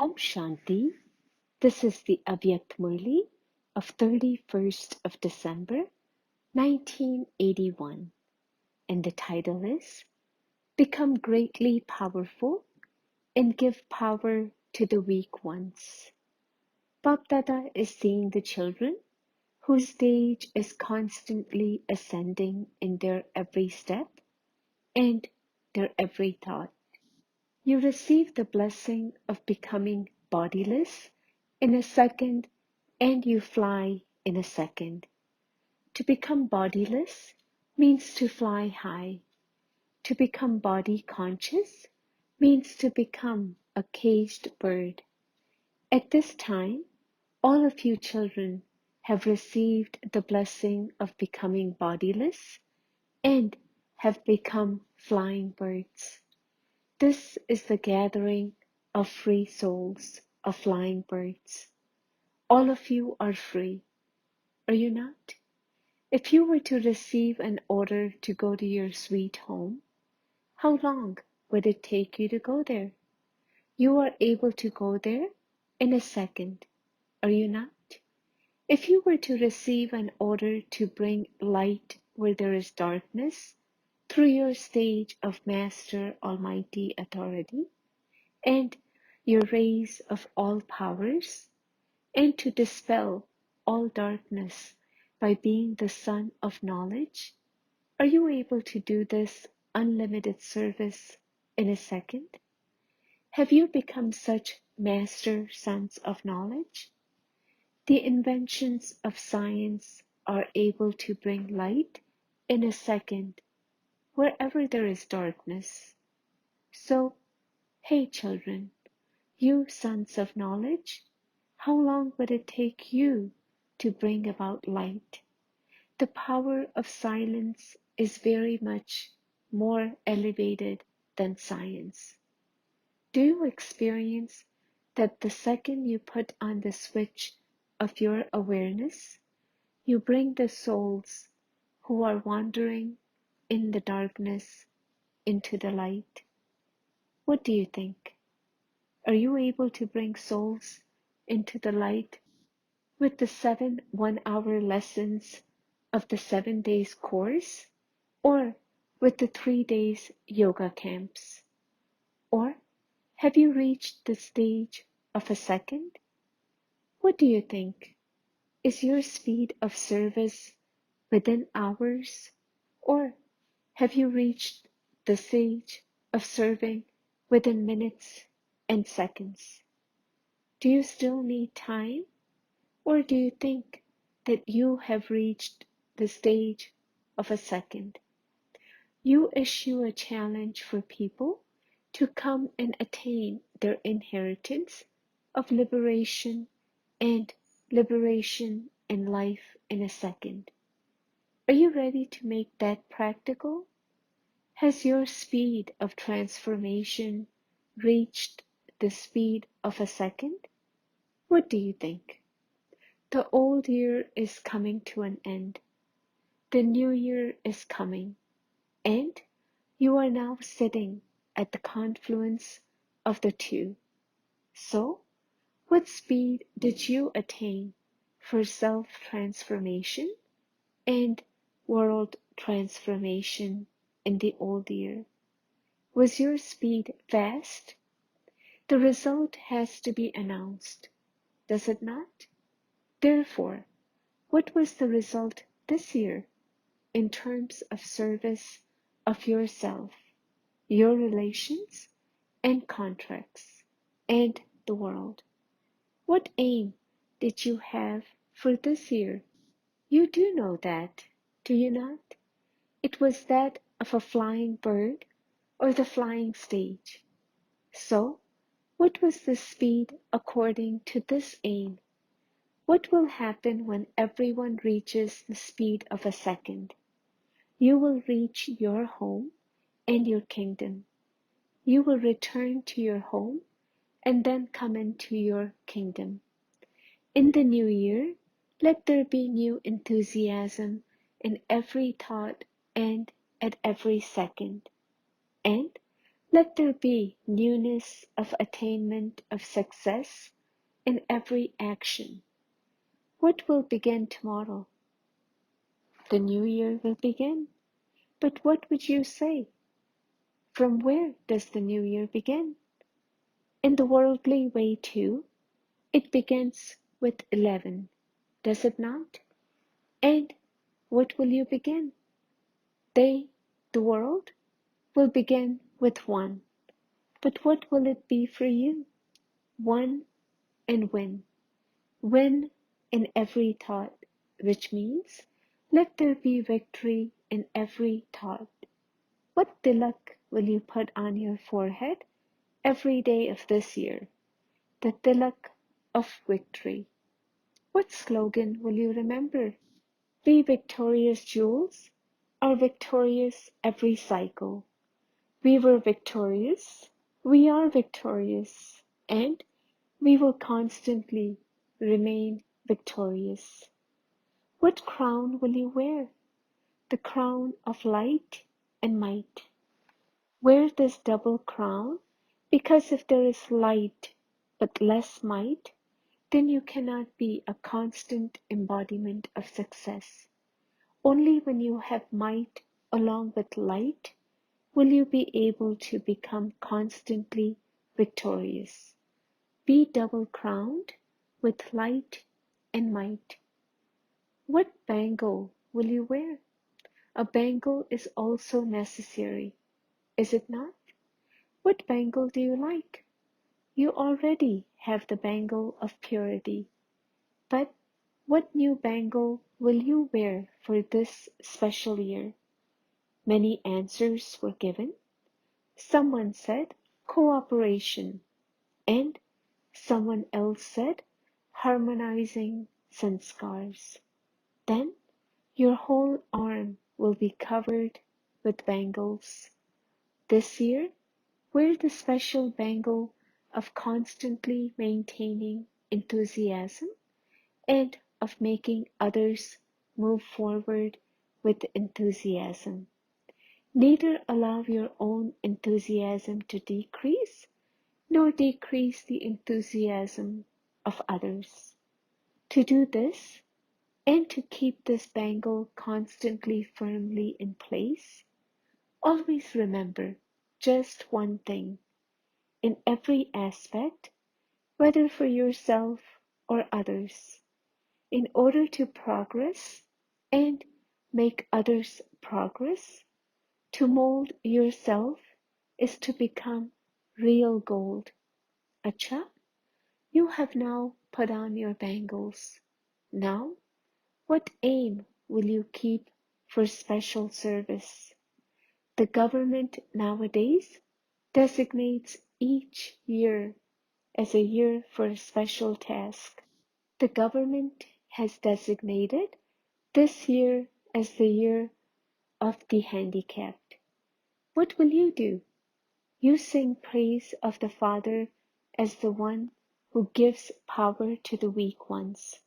Om Shanti. This is the Avyakt Murli of 31st of December 1981, and the title is Become Greatly Powerful and Give Power to the Weak Ones. Bapdada is seeing the children whose stage is constantly ascending in their every step and their every thought. You receive the blessing of becoming bodiless in a second, and you fly in a second. To become bodiless means to fly high. To become body conscious means to become a caged bird. At this time, all of you children have received the blessing of becoming bodiless and have become flying birds. This is the gathering of free souls, of flying birds. All of you are free, are you not? If you were to receive an order to go to your sweet home, how long would it take you to go there? You are able to go there in a second, are you not? If you were to receive an order to bring light where there is darkness through your stage of Master Almighty Authority, and your rays of all powers, and to dispel all darkness by being the sun of knowledge, are you able to do this unlimited service in a second? Have you become such master sons of knowledge? The inventions of science are able to bring light in a second wherever there is darkness. So, hey children, you sons of knowledge, how long would it take you to bring about light? The power of silence is very much more elevated than science. Do you experience that the second you put on the switch of your awareness, you bring the souls who are wandering in the darkness into the light? What do you think? Are you able to bring souls into the light with the 7 one-hour lessons of the 7 days course, or with the 3 days yoga camps? Or have you reached the stage of a second? What do you think? Is your speed of service within hours, or have you reached the stage of serving within minutes and seconds? Do you still need time? Or do you think that you have reached the stage of a second? You issue a challenge for people to come and attain their inheritance of liberation and liberation in life in a second. Are you ready to make that practical? Has your speed of transformation reached the speed of a second? What do you think? The old year is coming to an end. The new year is coming, and you are now sitting at the confluence of the two. So, what speed did you attain for self-transformation and world transformation in the old year? Was your speed fast? The result has to be announced, does it not? Therefore, what was the result this year in terms of service of yourself, your relations and contracts, and the world? What aim did you have for this year? You do know that, do you not? It was that of a flying bird or the flying stage. So, what was the speed according to this aim? What will happen when everyone reaches the speed of a second? You will reach your home and your kingdom. You will return to your home and then come into your kingdom. In the new year, let there be new enthusiasm in every thought and at every second. And Let there be newness of attainment of success in every action. What will begin tomorrow? The new year will begin. But what would you say? From where does the new year begin? In the worldly way too, it begins with 11, does it not? And what will you begin? They, the world, will begin with 1. But what will it be for you? 1 and win. Win in every thought, which means let there be victory in every thought. What tilak will you put on your forehead every day of this year? The tilak of victory. What slogan will you remember? Be victorious, jewels, are victorious every cycle. We were victorious, we are victorious, and we will constantly remain victorious. What crown will you wear? The crown of light and might. Wear this double crown because if there is light but less might, then you cannot be a constant embodiment of success. Only when you have might along with light will you be able to become constantly victorious. Be double crowned with light and might. What bangle will you wear? A bangle is also necessary, is it not? What bangle do you like? You already have the bangle of purity, but what new bangle will you wear for this special year? Many answers were given. Someone said cooperation, and someone else said harmonizing sanskars. Then your whole arm will be covered with bangles. This year, wear the special bangle of constantly maintaining enthusiasm and of making others move forward with enthusiasm. Neither allow your own enthusiasm to decrease, nor decrease the enthusiasm of others. To do this, and to keep this bangle constantly firmly in place, always remember just one thing in every aspect, whether for yourself or others. In order to progress and make others progress, to mold yourself is to become real gold. Acha, you have now put on your bangles. Now, what aim will you keep for special service? The government nowadays designates each year as a year for a special task. The government has designated this year as the year of the handicapped. What will you do? You sing praise of the Father as the one who gives power to the weak ones.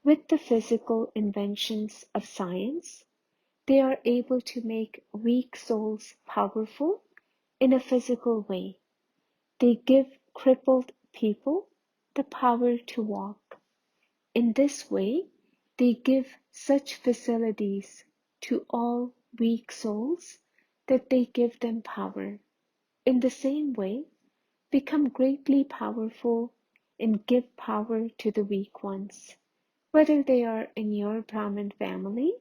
With the physical inventions of science, they are able to make weak souls powerful in a physical way. They give crippled people the power to walk. In this way, they give such facilities to all weak souls that they give them power. In the same way, become greatly powerful and give power to the weak ones, whether they are in your Brahmin family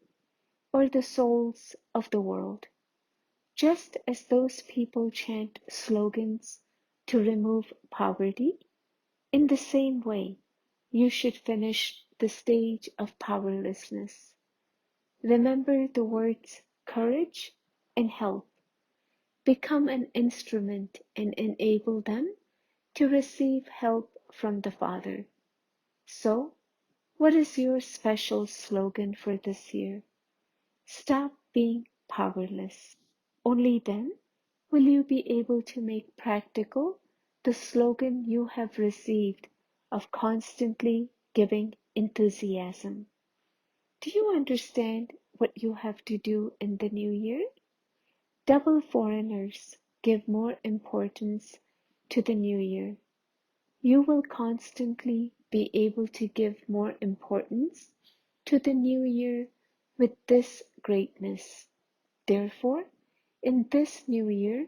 or the souls of the world. Just as those people chant slogans to remove poverty, in the same way, you should finish the stage of powerlessness. Remember the words courage and help. Become an instrument and enable them to receive help from the Father. So, what is your special slogan for this year? Stop being powerless. Only then will you be able to make practical the slogan you have received of constantly giving enthusiasm. Do you understand what you have to do in the new year? Double foreigners give more importance to the new year. You will constantly be able to give more importance to the new year with this greatness. Therefore, in this new year,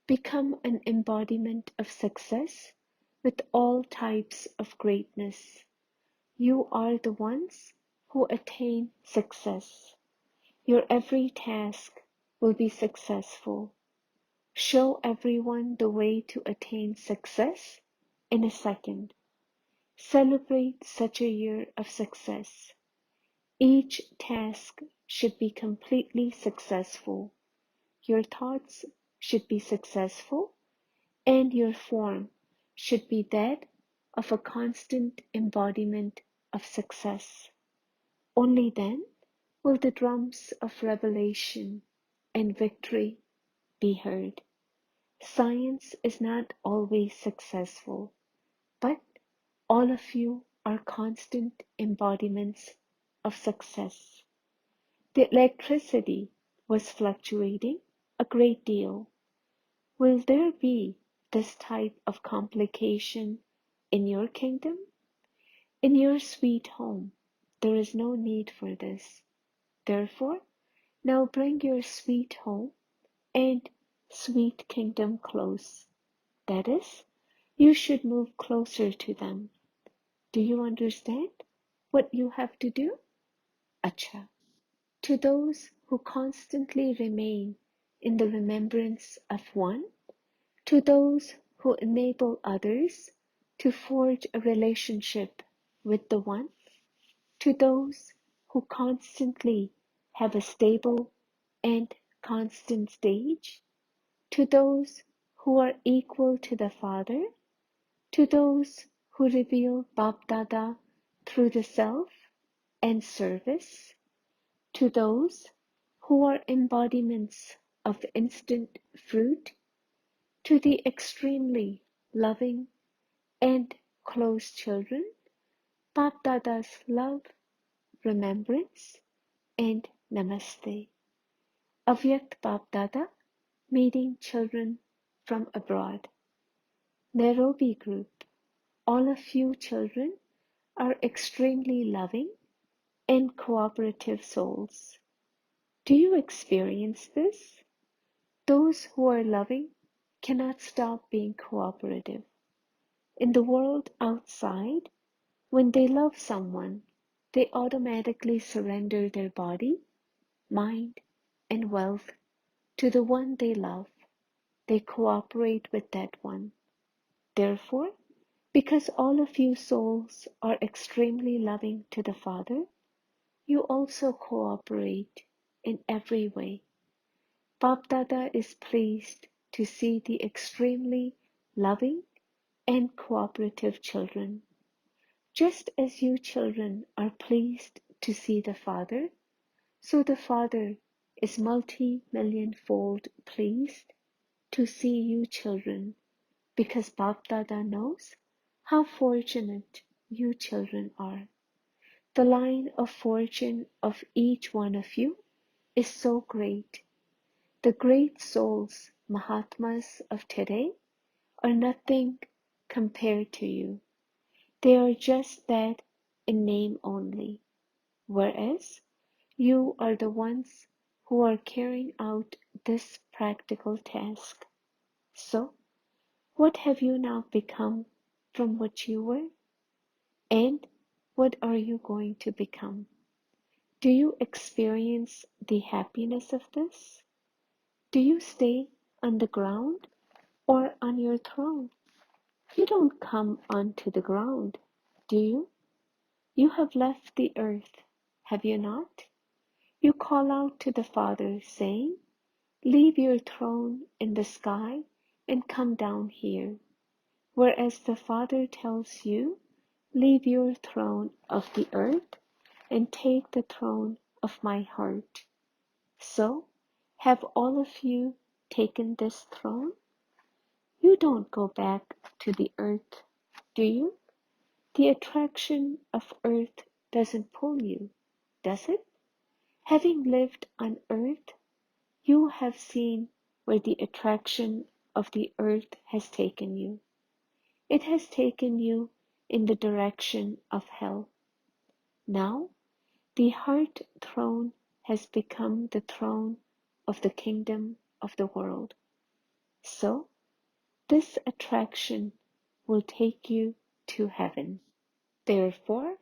become an embodiment of success with all types of greatness. You are the ones who attain success. Your every task will be successful. Show everyone the way to attain success in a second. Celebrate such a year of success. Each task should be completely successful. Your thoughts should be successful, and your form should be that of a constant embodiment of success. Only then will the drums of revelation and victory be heard. Science is not always successful, but all of you are constant embodiments of success. The electricity was fluctuating a great deal. Will there be this type of complication in your kingdom? In your sweet home, there is no need for this. Therefore, now bring your sweet home and sweet kingdom close. That is, you should move closer to them. Do you understand what you have to do? Acha. To those who constantly remain in the remembrance of one, to those who enable others to forge a relationship with the one, to those who constantly have a stable and constant stage, to those who are equal to the Father, to those who reveal Bap Dada through the self and service, to those who are embodiments of instant fruit, to the extremely loving and close children, Bap Dada's love, remembrance, and namaste. Avyakt Bap Dada meeting children from abroad. Nairobi group. All of you children are extremely loving and cooperative souls. Do you experience this? Those who are loving cannot stop being cooperative. In the world outside, when they love someone, they automatically surrender their body, mind, and wealth to the one they love. They cooperate with that one. Therefore, because all of you souls are extremely loving to the Father, you also cooperate in every way. Bap Dada is pleased to see the extremely loving and cooperative children. Just as you children are pleased to see the Father, so the Father is multi-million-fold pleased to see you children, because Bap Dada knows how fortunate you children are. The line of fortune of each one of you is so great. The great souls, Mahatmas of today, are nothing compared to you. They are just that in name only, whereas you are the ones who are carrying out this practical task. So, what have you now become from what you were? And what are you going to become? Do you experience the happiness of this? Do you stay on the ground or on your throne? You don't come onto the ground, do you? You have left the earth, have you not? You call out to the Father, saying, "Leave your throne in the sky and come down here." Whereas the Father tells you, "Leave your throne of the earth and take the throne of my heart." So, have all of you taken this throne? You don't go back to the earth, do you? The attraction of earth doesn't pull you, does it? Having lived on earth, you have seen where the attraction of the earth has taken you. It has taken you in the direction of hell. Now, the heart throne has become the throne of the kingdom of the world. So, this attraction will take you to heaven. Therefore,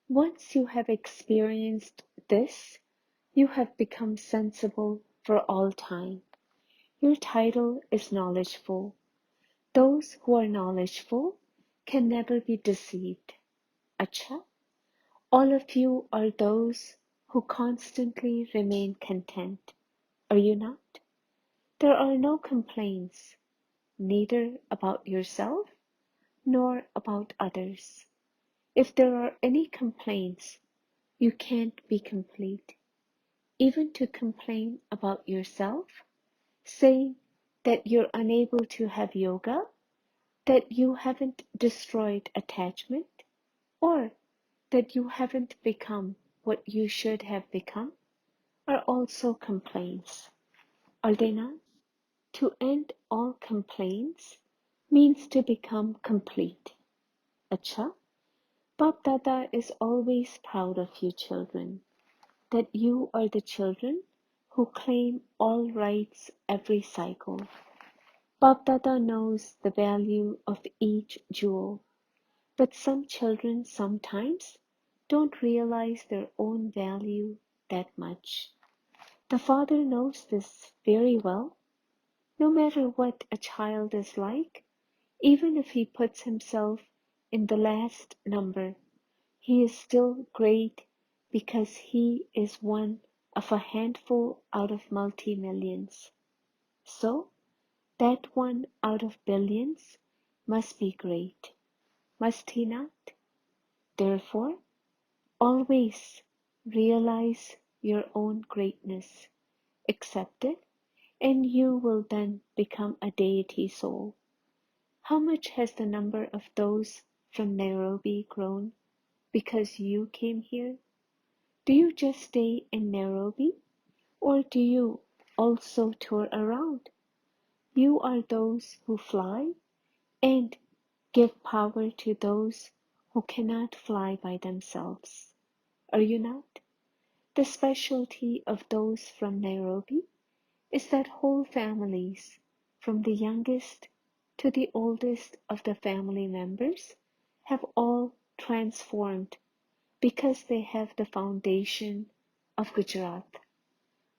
once you have experienced this, you have become sensible for all time. Your title is knowledgeful. Those who are knowledgeful can never be deceived. Acha, all of you are those who constantly remain content. Are you not? There are no complaints, neither about yourself nor about others. If there are any complaints, you can't be complete. Even to complain about yourself, saying that you're unable to have yoga, that you haven't destroyed attachment, or that you haven't become what you should have become, are also complaints. Are they not? To end all complaints means to become complete. Acha, Bap Dada is always proud of you children, that you are the children who claim all rights every cycle. Bap Dada knows the value of each jewel, but some children sometimes don't realize their own value that much. The father knows this very well. No matter what a child is like, even if he puts himself in the last number, he is still great because he is one of a handful out of multi-millions. So, that one out of billions must be great, must he not? Therefore, always realize your own greatness, accept it, and you will then become a deity soul. How much has the number of those from Nairobi grown because you came here? Do you just stay in Nairobi, or do you also tour around? You are those who fly and give power to those who cannot fly by themselves. Are you not? The specialty of those from Nairobi is that whole families, from the youngest to the oldest of the family members, have all transformed because they have the foundation of Gujarat,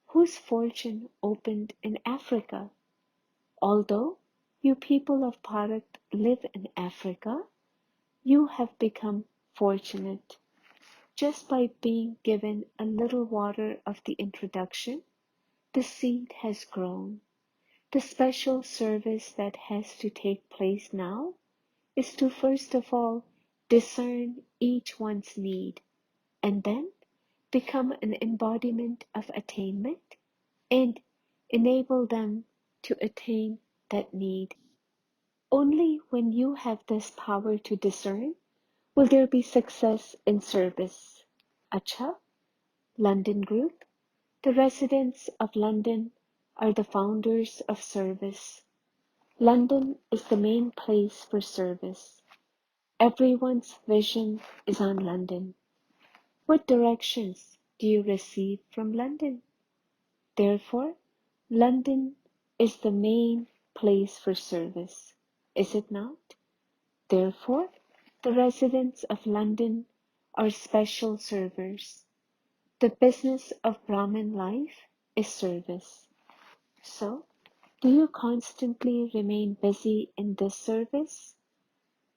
whose fortune opened in Africa. Although you people of Bharat live in Africa, you have become fortunate just by being given a little water of the introduction. The seed has grown. The special service that has to take place now is to first of all discern each one's need and then become an embodiment of attainment and enable them to attain that need. Only when you have this power to discern will there be success in service. Acha, London Group, the residents of London are the founders of service. London is the main place for service. Everyone's vision is on London. What directions do you receive from London? Therefore, London is the main place for service, is it not? Therefore, the residents of London are special servers. The business of Brahmin life is service. So, do you constantly remain busy in this service?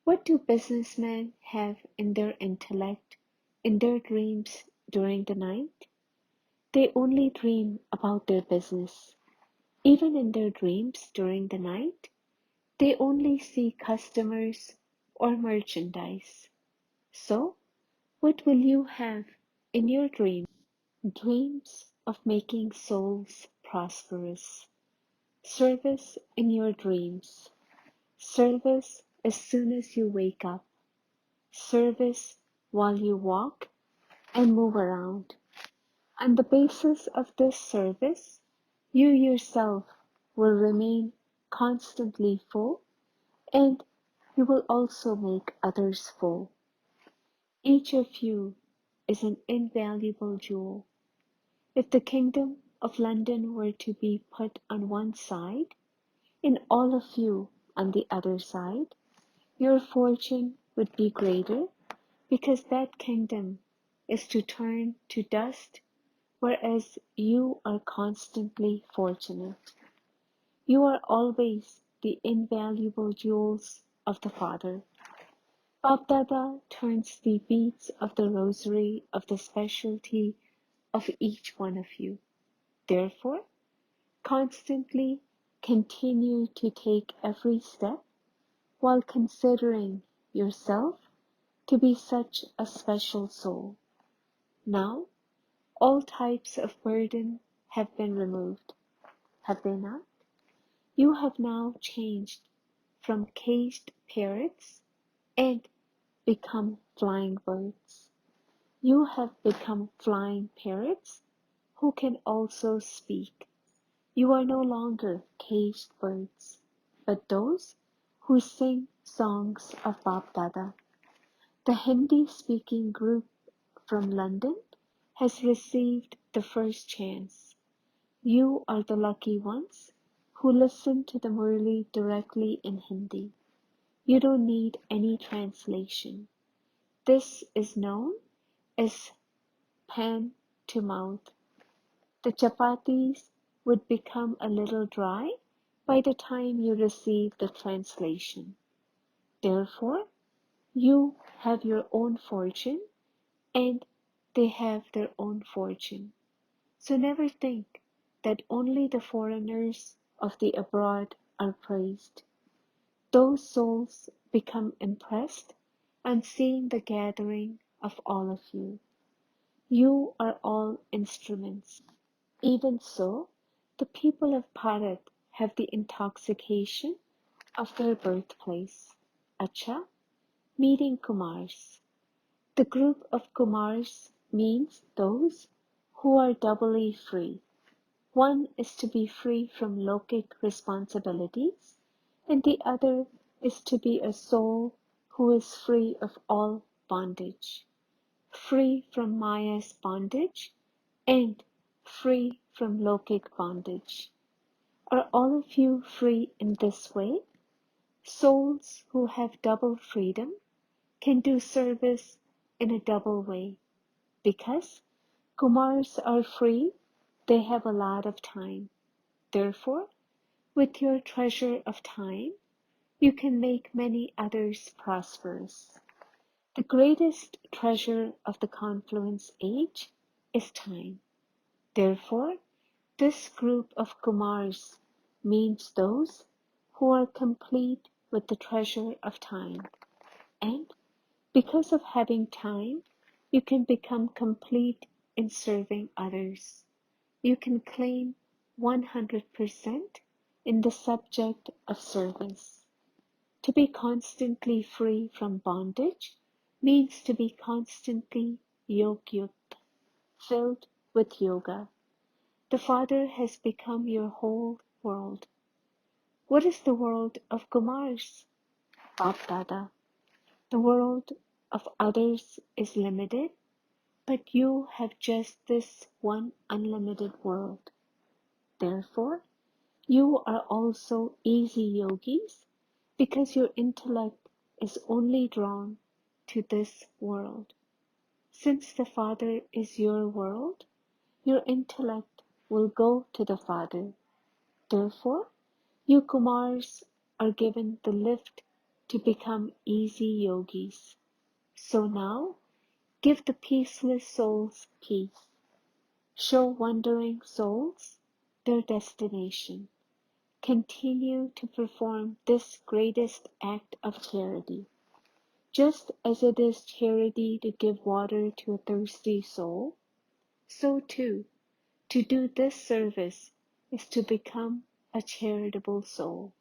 What do businessmen have in their intellect, in their dreams during the night? They only dream about their business. Even in their dreams during the night, they only see customers or merchandise. So, what will you have in your dreams? Dreams of making souls prosperous. Service in your dreams. Service as soon as you wake up. Service while you walk and move around. On the basis of this service, you yourself will remain constantly full, and you will also make others full. Each of you is an invaluable jewel. If the Kingdom of London were to be put on one side, and all of you on the other side, your fortune would be greater, because that kingdom is to turn to dust, whereas you are constantly fortunate. You are always the invaluable jewels of the Father. Bapdada turns the beads of the rosary of the specialty of each one of you. Therefore, constantly continue to take every step while considering yourself to be such a special soul. Now, all types of burden have been removed, have they not? You have now changed from caged parrots and become flying birds. You have become flying parrots who can also speak. You are no longer caged birds, but those who sing songs of Bapdada. The Hindi-speaking group from London has received the first chance. You are the lucky ones who listen to the Murli directly in Hindi. You don't need any translation. This is known as pan to mouth. The chapatis would become a little dry by the time you receive the translation. Therefore, you have your own fortune and they have their own fortune. So never think that only the foreigners of the abroad are praised. Those souls become impressed on seeing the gathering of all of you. You are all instruments. Even so, the people of Bharat have the intoxication of their birthplace. Acha, meeting Kumars. The group of Kumars means those who are doubly free. One is to be free from lokic responsibilities, and the other is to be a soul who is free of all bondage, free from Maya's bondage, and free from lokic bondage. Are all of you free in this way? Souls who have double freedom can do service in a double way. Because Kumars are free, they have a lot of time. Therefore, with your treasure of time, you can make many others prosperous. The greatest treasure of the confluence age is time. Therefore, this group of Kumars means those who are complete with the treasure of time. And because of having time, you can become complete in serving others. You can claim 100% in the subject of service. To be constantly free from bondage means to be constantly yogyukt, filled with yoga. The Father has become your whole world. What is the world of Kumars? Bapdada. The world of others is limited, but you have just this one unlimited world. Therefore, you are also easy yogis because your intellect is only drawn to this world. Since the Father is your world, your intellect will go to the Father. Therefore, you Kumars are given the lift to become easy yogis. So now, give the peaceless souls peace. Show wandering souls their destination. Continue to perform this greatest act of charity. Just as it is charity to give water to a thirsty soul, so too, to do this service is to become a charitable soul.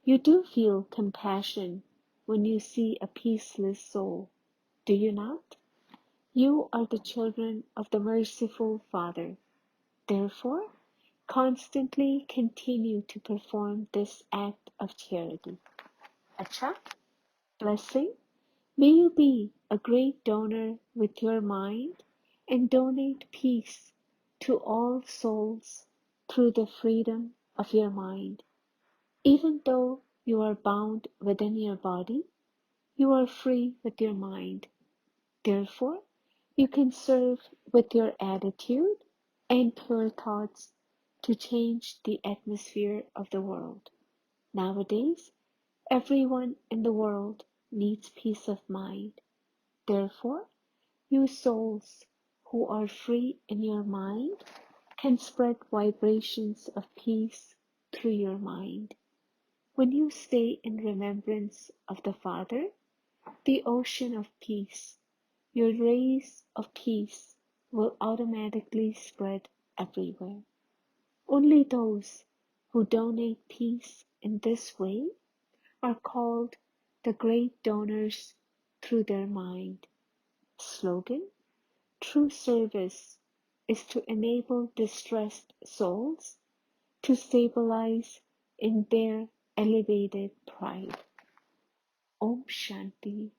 You do feel compassion when you see a peaceless soul, do you not? You are the children of the merciful Father. Therefore, Constantly continue to perform this act of charity. Acha, blessing. May you be a great donor with your mind and donate peace to all souls through the freedom of your mind. Even though you are bound within your body, you are free with your mind. Therefore, you can serve with your attitude and pure thoughts to change the atmosphere of the world. Nowadays, everyone in the world needs peace of mind. Therefore, you souls who are free in your mind can spread vibrations of peace through your mind. When you stay in remembrance of the Father, the ocean of peace, your rays of peace will automatically spread everywhere. Only those who donate peace in this way are called the great donors through their mind. Slogan: true service is to enable distressed souls to stabilize in their elevated pride. Om Shanti.